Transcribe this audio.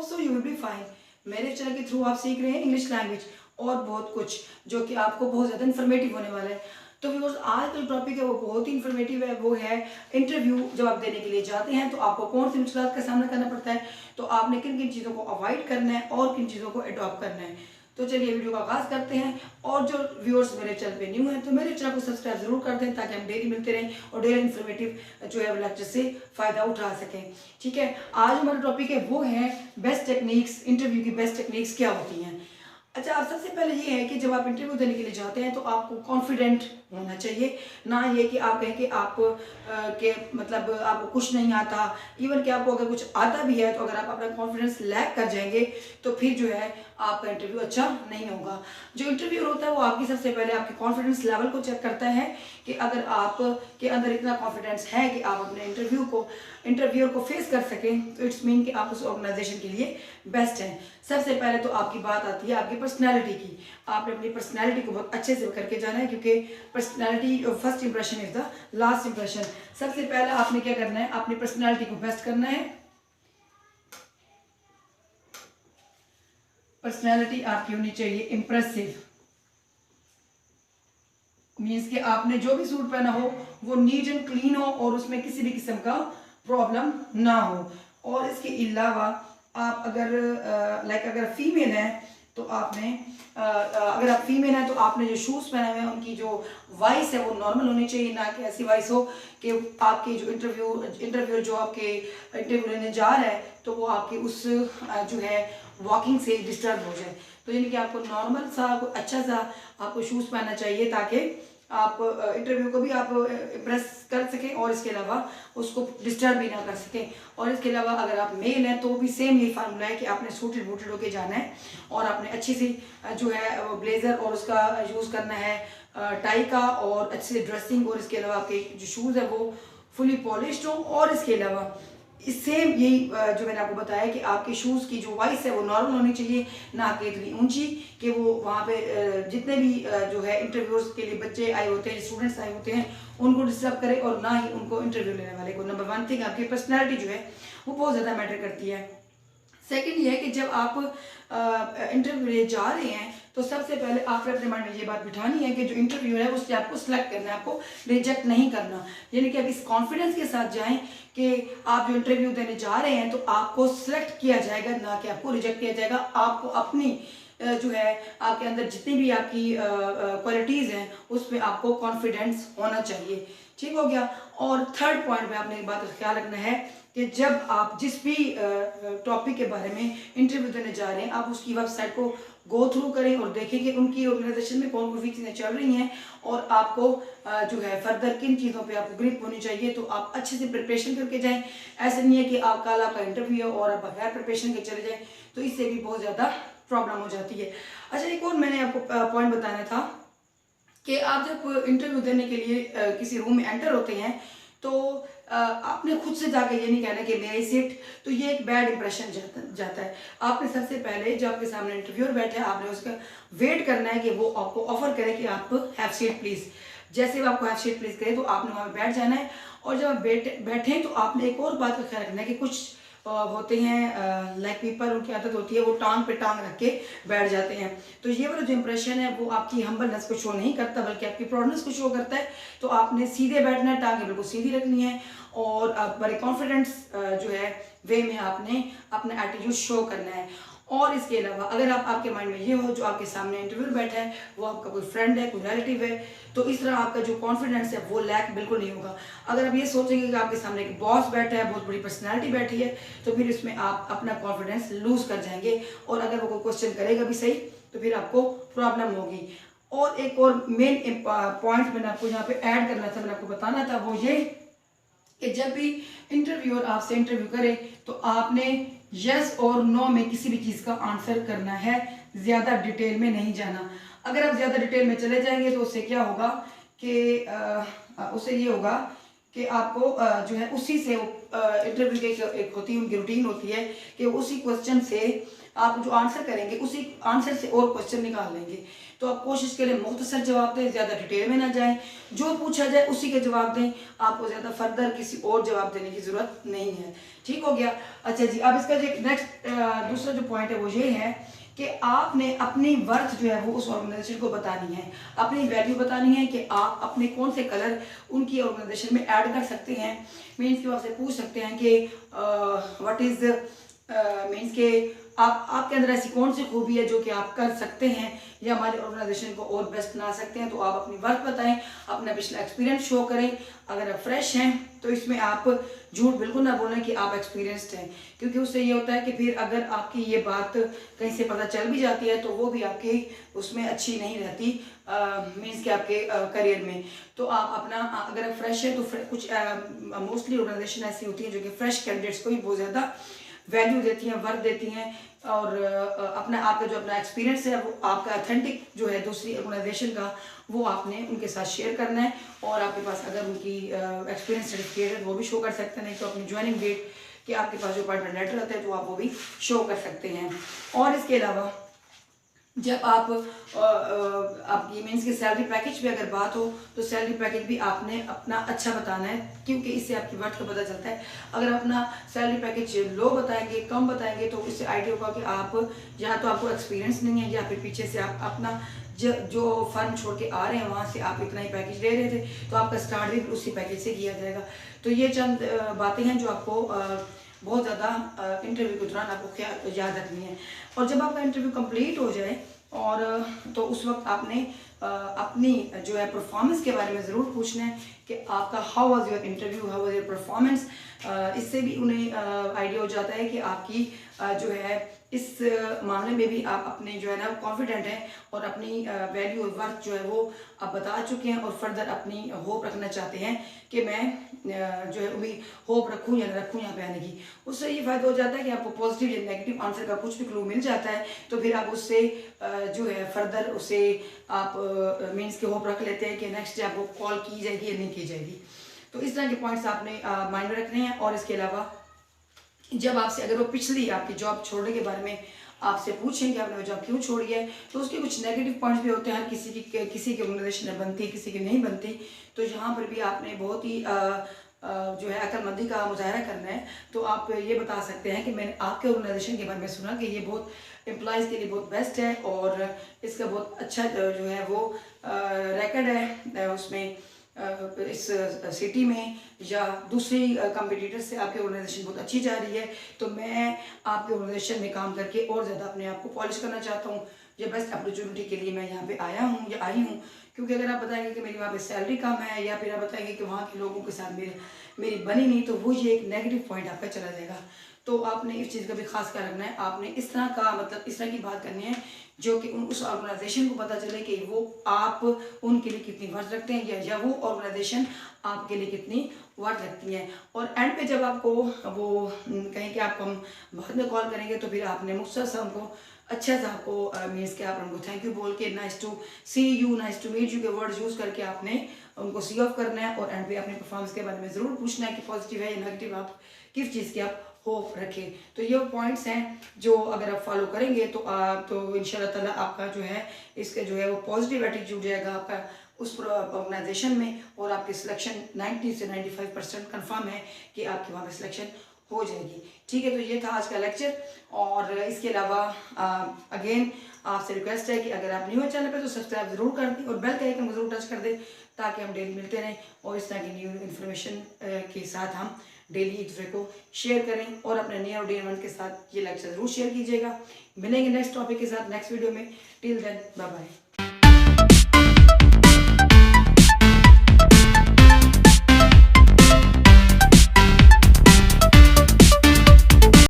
So you will be fine. मेरे channel के through आप सीख रहे हैं इंग्लिश लैंग्वेज और बहुत कुछ जो कि आपको बहुत ज़्यादा इन्फॉर्मेटिव होने वाला है। तो व्यूअर्स, आज का टॉपिक है वो बहुत ही इन्फॉर्मेटिव है। वो है इंटरव्यू जब आप देने के लिए जाते हैं तो आपको कौन सी मुश्किलात का सामना करना पड़ता है, तो आपने किन किन चीज़ों को अवॉइड करना है और किन चीज़ों को अडॉप्ट करना है। तो चलिए वीडियो का आगाज़ करते हैं। और जो व्यूअर्स मेरे चैनल पे न्यू हैं तो मेरे चैनल को सब्सक्राइब जरूर कर दें ताकि हम डेली मिलते रहें और डेली इन्फॉर्मेटिव जो है लेक्चर से फ़ायदा उठा सकें। ठीक है, आज हमारा टॉपिक है वो है बेस्ट टेक्निक्स। इंटरव्यू की बेस्ट टेक्निक्स क्या होती हैं। अच्छा, अब सबसे पहले ये है कि जब आप इंटरव्यू देने के लिए जाते हैं तो आपको कॉन्फिडेंट होना चाहिए। ना ये कि आप कहें कि आप के मतलब आपको कुछ नहीं आता। इवन कि आपको अगर कुछ आता भी है तो अगर आप अपना कॉन्फिडेंस लैक कर जाएंगे तो फिर जो है आपका इंटरव्यू अच्छा नहीं होगा। जो इंटरव्यूअर होता है वो आपकी सबसे पहले आपके कॉन्फिडेंस लेवल को चेक करता है कि अगर आप के अंदर इतना कॉन्फिडेंस है कि आप अपने इंटरव्यूअर को फेस कर सकें तो इट्स मीन कि आप उस ऑर्गेनाइजेशन के लिए बेस्ट हैं। सबसे पहले तो आपकी बात आती है आपकी पर्सनैलिटी की। आपने अपनी पर्सनैलिटी को बहुत अच्छे से करके जाना है क्योंकि personality first impression is the last impression. सबसे पहले आपने क्या करना है, अपनी पर्सनैलिटी को बेस्ट करना है। पर्सनैलिटी आपकी होनी चाहिए इम्प्रेसिव। मीन्स कि आपने जो भी सूट पहना हो वो नीट एंड क्लीन हो और उसमें किसी भी किस्म का प्रॉब्लम ना हो। और इसके अलावा आप अगर अगर फीमेल हैं तो आपने अगर आप फीमेल हैं तो आपने जो शूज़ पहने हुए हैं उनकी जो वॉइस है वो नॉर्मल होनी चाहिए, ना कि ऐसी वॉइस हो कि आपके जो इंटरव्यू जो आपके इंटरव्यू लेने जा रहा है तो वो आपकी उस जो है वॉकिंग से डिस्टर्ब हो जाए। तो यानी कि आपको नॉर्मल सा अच्छा सा आपको शूज़ पहनना चाहिए ताकि आप इंटरव्यू को भी आप इम्प्रेस कर सकें और इसके अलावा उसको डिस्टर्ब भी ना कर सकें। और इसके अलावा अगर आप मेल हैं तो भी सेम ये फार्मूला है कि आपने सूटेड बूटेड होके जाना है और आपने अच्छी सी जो है ब्लेजर और उसका यूज़ करना है, टाई का, और अच्छी सी ड्रेसिंग, और इसके अलावा आपके जो शूज़ है वो फुली पॉलिश्ड हो। और इसके अलावा सेम यही जो मैंने आपको बताया कि आपके शूज़ की जो वॉइस है वो नॉर्मल होनी चाहिए, ना कि इतनी ऊंची कि वो वहाँ पे जितने भी जो है इंटरव्यूज़ के लिए बच्चे आए होते हैं, स्टूडेंट्स आए होते हैं, उनको डिस्टर्ब करे और ना ही उनको इंटरव्यू लेने वाले को। नंबर वन थिंग आपकी पर्सनैलिटी जो है वो बहुत ज़्यादा मैटर करती है। सेकेंड ये है कि जब आप इंटरव्यू ले जा रहे हैं तो सबसे पहले आपने अपने माइंड में ये बात बिठानी है कि जो इंटरव्यू है उससे आपको सिलेक्ट करना है, आपको रिजेक्ट नहीं करना। यानी कि आप इस कॉन्फिडेंस के साथ जाएं कि आप जो इंटरव्यू देने जा रहे हैं तो आपको सिलेक्ट किया जाएगा, ना कि आपको रिजेक्ट किया जाएगा। आपको अपनी जो है आपके अंदर जितनी भी आपकी क्वालिटीज़ हैं उस पर आपको कॉन्फिडेंस होना चाहिए। ठीक हो गया। और थर्ड पॉइंट में आपने एक बात का ख्याल रखना है कि जब आप जिस भी टॉपिक के बारे में इंटरव्यू देने जा रहे हैं आप उसकी वेबसाइट को गो थ्रू करें और देखें कि उनकी ऑर्गेनाइजेशन में कौन कौन सी चीज़ें चल रही हैं और आपको जो है फर्दर किन चीज़ों पे आपको ग्रिप होनी चाहिए। तो आप अच्छे से प्रिपरेशन करके जाएं। ऐसे नहीं है कि आप कल आपका इंटरव्यू है और आप बगैर प्रिपरेशन के चले जाएं, तो इससे भी बहुत ज़्यादा प्रॉब्लम हो जाती है। अच्छा, एक और मैंने आपको पॉइंट बताना था कि आप जब इंटरव्यू देने के लिए किसी रूम में एंटर होते हैं तो आपने खुद से जाकर ये नहीं कहना कि मेरी सीट, तो ये एक बैड इंप्रेशन जाता है। आपने सबसे पहले जो आपके सामने इंटरव्यूअर बैठे हैं आपने उसका वेट करना है कि वो आपको ऑफर करे कि आप हैव सीट प्लीज़। जैसे वो आपको हैव सीट प्लीज़ करे तो आपने वहाँ पर बैठ जाना है। और जब आप बैठें तो आपने एक और बात का ख्याल रखना है कि कुछ होते हैं लाइक पीपल, उनकी आदत होती है वो टांग पे टांग रख के बैठ जाते हैं। तो ये वाला जो इंप्रेशन है वो आपकी हम्बलनेस को शो नहीं करता बल्कि आपकी प्राउडनेस को शो करता है। तो आपने सीधे बैठना है, टांगें बिल्कुल सीधी रखनी है और आप बड़े कॉन्फिडेंस जो है वे में आपने अपना एटीट्यूड शो करना है। और इसके अलावा अगर आपके माइंड में ये हो जो आपके सामने इंटरव्यू बैठा है वो आपका कोई फ्रेंड है, कोई रिलेटिव है, तो इस तरह आपका जो कॉन्फिडेंस है वो लैक बिल्कुल नहीं होगा। अगर आप ये सोचेंगे कि आपके सामने एक बॉस बैठा है, बहुत बड़ी पर्सनैलिटी बैठी है, तो फिर इसमें आप अपना कॉन्फिडेंस लूज कर जाएंगे और अगर वो कोई क्वेश्चन करेगा भी सही तो फिर आपको प्रॉब्लम होगी। और एक और मेन पॉइंट मैंने आपको यहाँ पे ऐड करना था, मैंने आपको बताना था, वो ये कि जब भी इंटरव्यूअर आपसे इंटरव्यू करे तो आपने यस और नो में किसी भी चीज़ का आंसर करना है, ज़्यादा डिटेल में नहीं जाना। अगर आप ज़्यादा डिटेल में चले जाएंगे तो उससे क्या होगा कि उससे ये होगा कि आपको जो है उसी से इंटरव्यू की एक होती है, उनकी रूटीन होती है कि उसी क्वेश्चन से आप जो आंसर करेंगे उसी आंसर से और क्वेश्चन निकाल लेंगे। तो आप कोशिश करें मुख्तसर जवाब दें, ज़्यादा डिटेल में ना जाएं, जो पूछा जाए उसी के जवाब दें, आपको ज़्यादा फर्दर किसी और जवाब देने की ज़रूरत नहीं है। ठीक हो गया। अच्छा जी, अब इसका जो नेक्स्ट दूसरा जो पॉइंट है वो ये है कि आपने अपनी वर्थ जो है वो उस ऑर्गेनाइजेशन को बतानी है, अपनी वैल्यू बतानी है कि आप अपने कौन से कलर उनकी ऑर्गेनाइजेशन में ऐड कर सकते हैं। मीन्स कि आपसे पूछ सकते हैं कि व्हाट इज़ मीन्स के आपके अंदर ऐसी कौन सी खूबी है जो कि आप कर सकते हैं या हमारे ऑर्गेनाइजेशन को और बेस्ट बना सकते हैं। तो आप अपनी वर्क बताएं, अपना पिछला एक्सपीरियंस शो करें। अगर आप फ्रेश हैं तो इसमें आप झूठ बिल्कुल ना बोलें कि आप एक्सपीरियंस्ड हैं, क्योंकि उससे ये होता है कि फिर अगर आपकी ये बात कहीं से पता चल भी जाती है तो वो भी आपके उसमें अच्छी नहीं रहती, मीन्स कि आपके करियर में। तो आप अपना अगर आप फ्रेश है तो कुछ मोस्टली ऑर्गेनाइजेशन ऐसी होती हैं जो कि फ्रेश कैंडिडेट्स को ही बहुत ज़्यादा वैल्यू देती हैं, वर्क देती हैं, और अपना आपका जो अपना एक्सपीरियंस है वो आपका ऑथेंटिक जो है दूसरी ऑर्गेनाइजेशन का वो आपने उनके साथ शेयर करना है। और आपके पास अगर उनकी एक्सपीरियंस सर्टिफिकेट है वो भी शो कर सकते हैं, नहीं तो अपनी ज्वाइनिंग डेट कि आपके पास जो अपॉइंटमेंट लेटर आता है तो आप वो भी शो कर सकते हैं। और इसके अलावा जब आप आपकी मीन्स की सैलरी पैकेज पे अगर बात हो तो सैलरी पैकेज भी आपने अपना अच्छा बताना है, क्योंकि इससे आपकी वर्थ का पता चलता है। अगर अपना सैलरी पैकेज लो बताएंगे, कम बताएंगे, तो इससे आइडिया होगा कि आप या तो आपको एक्सपीरियंस नहीं है या फिर पीछे से आप अपना जो फर्म छोड़ के आ रहे हैं वहाँ से आप इतना ही पैकेज ले रहे थे, तो आपका स्टार्ट भी उसी पैकेज से किया जाएगा। तो ये चंद बातें हैं जो आपको बहुत ज़्यादा इंटरव्यू के दौरान आपको क्या याद रखनी है। और जब आपका इंटरव्यू कंप्लीट हो जाए और तो उस वक्त आपने अपनी जो है परफॉर्मेंस के बारे में ज़रूर पूछना है कि आपका how was your interview, how was your performance. इससे भी उन्हें आइडिया हो जाता है कि आपकी जो है इस मामले में भी आप अपने जो है ना कॉन्फिडेंट हैं और अपनी वैल्यू और वर्थ जो है वो आप बता चुके हैं और फर्दर अपनी होप रखना चाहते हैं कि मैं जो है अभी होप रखूं या न रखूं यहाँ पे आने की। उससे ये फ़ायदा हो जाता है कि आपको पॉजिटिव या नेगेटिव आंसर का कुछ भी क्लू मिल जाता है, तो फिर आप उससे जो है फर्दर उसे आप मीन्स के होप रख लेते हैं कि नेक्स्ट डे आपको कॉल की जाएगी या नहीं की जाएगी। तो इस तरह के पॉइंट्स आपने माइंड में रखने हैं। और इसके अलावा जब आपसे अगर वो पिछली आपकी जॉब छोड़ने के बारे में आपसे पूछें कि आपने वो जॉब क्यों छोड़ी है, तो उसके कुछ नेगेटिव पॉइंट्स भी होते हैं। हर किसी की ऑर्गेनाइजेशन में बनती, किसी की नहीं बनती। तो यहाँ पर भी आपने बहुत ही जो है अक्लमंदी का मुजाहरा करना है। तो आप ये बता सकते हैं कि मैंने आपके ऑर्गेनाइजेशन के बारे में सुना कि ये बहुत एम्प्लॉयज़ के लिए बहुत बेस्ट है और इसका बहुत अच्छा जो है वो रिकॉर्ड है उसमें इस सिटी में या दूसरी कंपटीटर से आपकी ऑर्गेनाइजेशन बहुत अच्छी जा रही है। तो मैं आपके ऑर्गेनाइजेशन में काम करके और ज़्यादा अपने आप को पॉलिश करना चाहता हूँ। ये बेस्ट अपॉर्चुनिटी के लिए मैं यहाँ पे आया हूँ या आई हूँ। क्योंकि अगर आप बताएंगे कि मेरी वहाँ पे सैलरी कम है या फिर आप बताएंगे कि वहाँ के लोगों के साथ मेरी बनी नहीं, तो वो ये एक नेगेटिव पॉइंट आपका चला जाएगा। तो आपने इस चीज़ का भी खास ख्याल रखना है। आपने इस तरह का मतलब इस तरह की बात करनी है जो कि उस ऑर्गेनाइजेशन को पता चले कि वो आप उनके लिए कितनी वर्थ रखते हैं या वो ऑर्गेनाइजेशन आपके लिए कितनी वर्थ रखती है। और एंड पे जब आपको वो कहें कि आपको हम बाद में कॉल करेंगे, तो फिर आपने मुख्तसर सा उनको अच्छा सा आपको मीन्स के आप उनको थैंक यू बोल के nice to see you, nice to meet you के वर्ड्स यूज़ करके आपने उनको सी ऑफ करना है। और एंड पे अपने परफॉर्मेंस के बारे में ज़रूर पूछना है कि पॉजिटिव है या नेगेटिव, आप किस चीज़ की आप होप रखें। तो ये पॉइंट्स हैं जो अगर आप फॉलो करेंगे तो इंशाल्लाह ताला आपका जो है इसका जो है वो पॉजिटिव एटीट्यूड जाएगा आपका उस ऑर्गेनाइजेशन में, और आपकी सिलेक्शन 90 से 95% कन्फर्म है कि आपके वहाँ पर सिलेक्शन हो जाएगी। ठीक है, तो ये था आज का लेक्चर। और इसके अलावा अगेन आपसे रिक्वेस्ट है कि अगर आप न्यू है चैनल पे तो सब्सक्राइब जरूर कर दें और बेल के आइकन को जरूर टच कर दें, ताकि हम डेली मिलते रहें और इस तरह की न्यू इन्फॉर्मेशन के साथ हम डेली एक दूसरे को शेयर करें। और अपने नियर और डियर वन के साथ ये लेक्चर जरूर शेयर कीजिएगा। मिलेंगे नेक्स्ट टॉपिक के साथ नेक्स्ट वीडियो में। Till then bye bye.